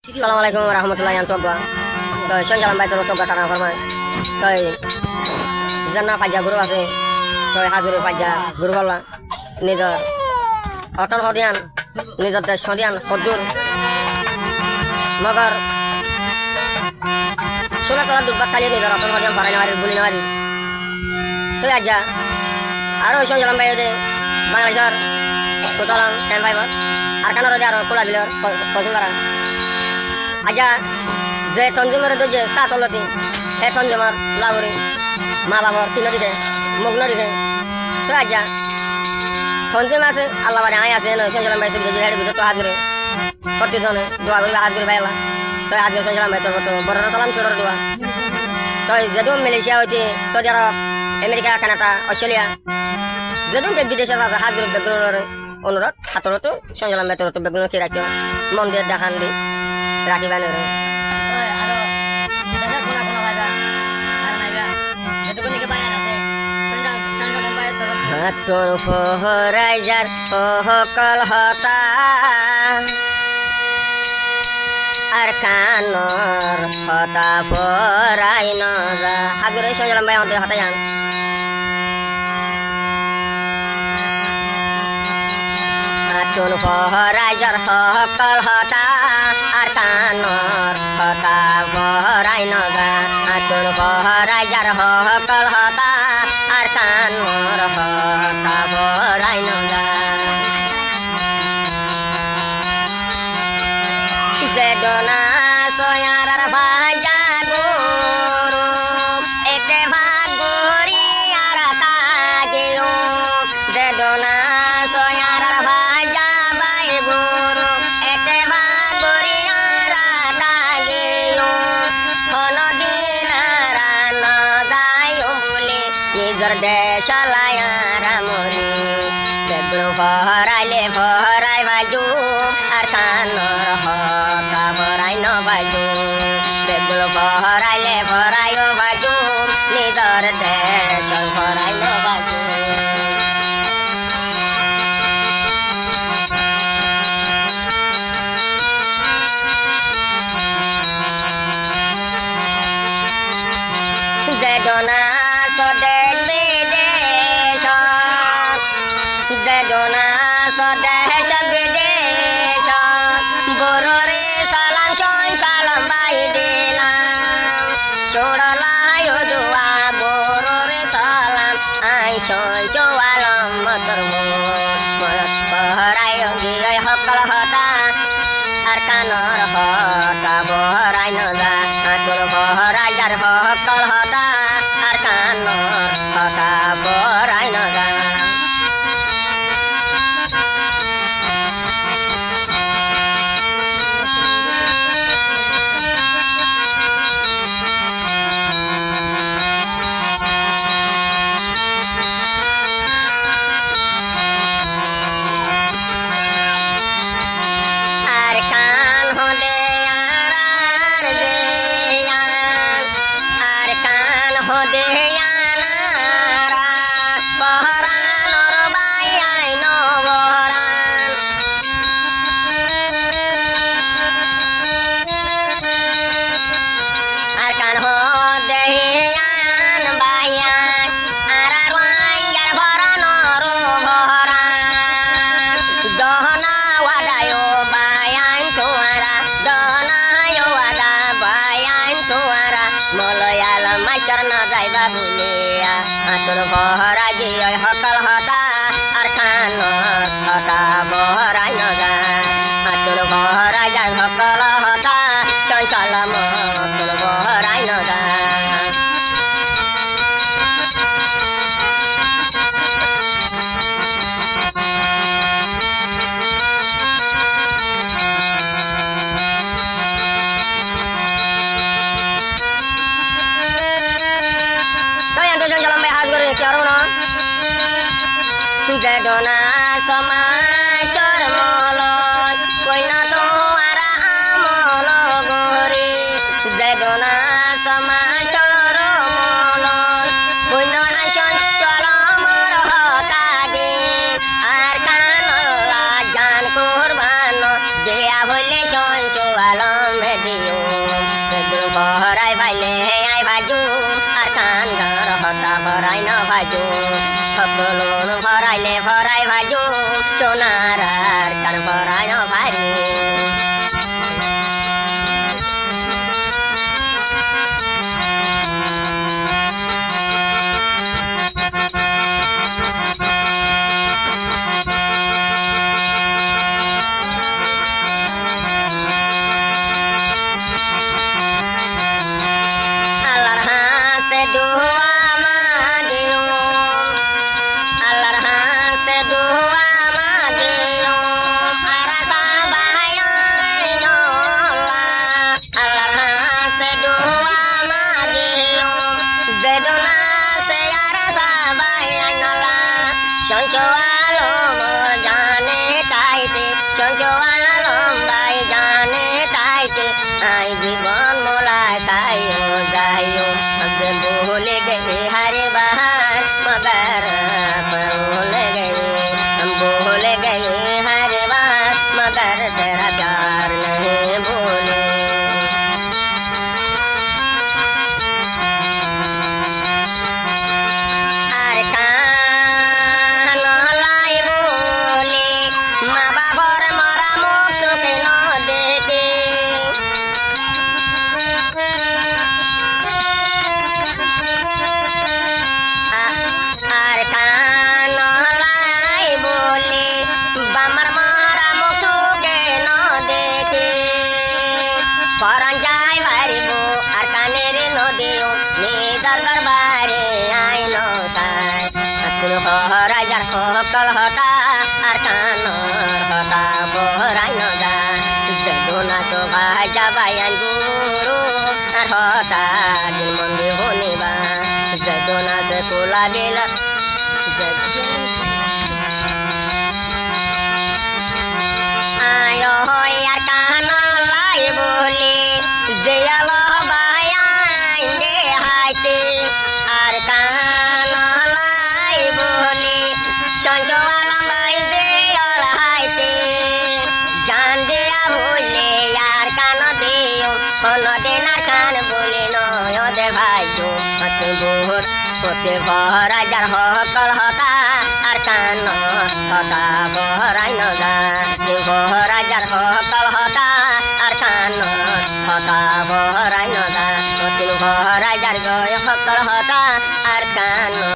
Assalamualaikum warahmatullahi wabarakatuh. Tôi xin chào bài tôi gata nama farmais. Tôi janna faja guru ase. Tôi hazuri faja guru holla. Nizar oton hodian nizar desh hodian hodur. Magar Sula kala dubbat kali nizar oton hodian parai nawari buli nawari. Tôi aja aro sin jalan bayo de Bangladesh Kotalang 10 arkana rode aro kula bilar Kosungara aja যে তঞ্জুমের যে সাত হলতি হে তঞ্জুমার লাউরি মা বাবার পিনরি দে মগ্নরি দে তো আজা তঞ্জুম আছে আল্লাহ বারে আয় আছে নয় সঞ্জলাম ভাই সবজি হেড়ে ভিতর তো হাত করে প্রতিজনে দোয়া করলে হাত করে বাইলা তো আজকে সঞ্জলাম ভাই তোর তো বড় সালাম ছোটর দোয়া তো যেদু মালয়েশিয়া হইতে সৌদি আরব আমেরিকা কানাডা অস্ট্রেলিয়া যেদু বিদেশে আছে হাত করে বেগুনের অনুরোধ হাতর তো সঞ্জলাম ভাই তোর তো বেগুন কি রাখিও মন্দির দেখান দি রাখি বানে হাতর ফহরাই যার কল হতা আর কানর হতা পরাই নজা হাগুরে সঞ্জলাম ভাই আমাদের হতাই আন হাতর ফহরাই যার কল হতা আর কানর হতা পরাই নজা হাতর ফহরাই যার কল হতা আর কানর হতা পরাই নজা বেদনা সয়ার ভাজা গুরু এতে ভাগ গরি আর তাগেও বেদনা সয়ার ভাজা বাই গুরু এতে ভাগ গরি আর তাগেও হন দিন রান যায়ও বলে নিজর দেশ লায়ারা মরি বেগুন ভরাইলে ভরাই বাজু আর কানর হতা ভরাই ন বাজু বেগুন ভরাইলে ভরাইও বাজু নিজর দেশ ভরাই ন বাজু যেদনা সদেশ বিদেশ যেদনা সদেশ বিদেশ বড়রে সালাম সই সালাম বাই দিলাম ছোড়লাই দোয়া বড়রে সালাম আই সই চোয়ালম মতর পহরাই গিয়ে হকল হতা আর কানর হতা বহরাই নদা তোর বহরাই যার হকল হতা আর কানর হতা বহরাই নদা তোর বহরা গিয়ে হকল হতা আর কানর হতা বহরাই নজা তোর বহরা যাই হকল হতা সঞ্চলম তোর বহরাই নজা যেদনা সমাজ তোর মলয় কইন তোমার আমল গরি যেদনা সমাজ তোর মলয় কইন আসন চলমর হতাগে আর কানলা জান কোরবান দেয়া হইলে সঞ্চয় আলম ভরাই ভাইলে আই ভাজু আর কান ঘর হতা ভরাই না ভাজু সকল ভরাইলে ভরাই ভাজু সোনার আর কান ভরাই না ভারি জীবন মোলায় সাইও যাইও ভুলে গए हर बार मगर भूल गए हम भूल गए हर बार मगर तेरा प्यार नहीं भूले अरे कान लाई बोले माँ बाबर मरा मुख सुखे न देखे Orang jai barimu arkanere nodiyo ni darbar bare ai no sai aku rajar kokal hota arkanor hota borai no da sedona soba jabayan guru ar hota gil mondi hone ba sedona sekula bela ayo hoy arkana lai boli Jayalo bayan de haite arkan lai boli sanjo alam bai de al haite jan de bole yar kan deo kono de nar kan bole no yo de bhai jo ate bor hote bhara jar hokal hota arkan hota borai no da de bhara jar hokal hota arkan hota borai no da tin borai jar goy hokal hota arkan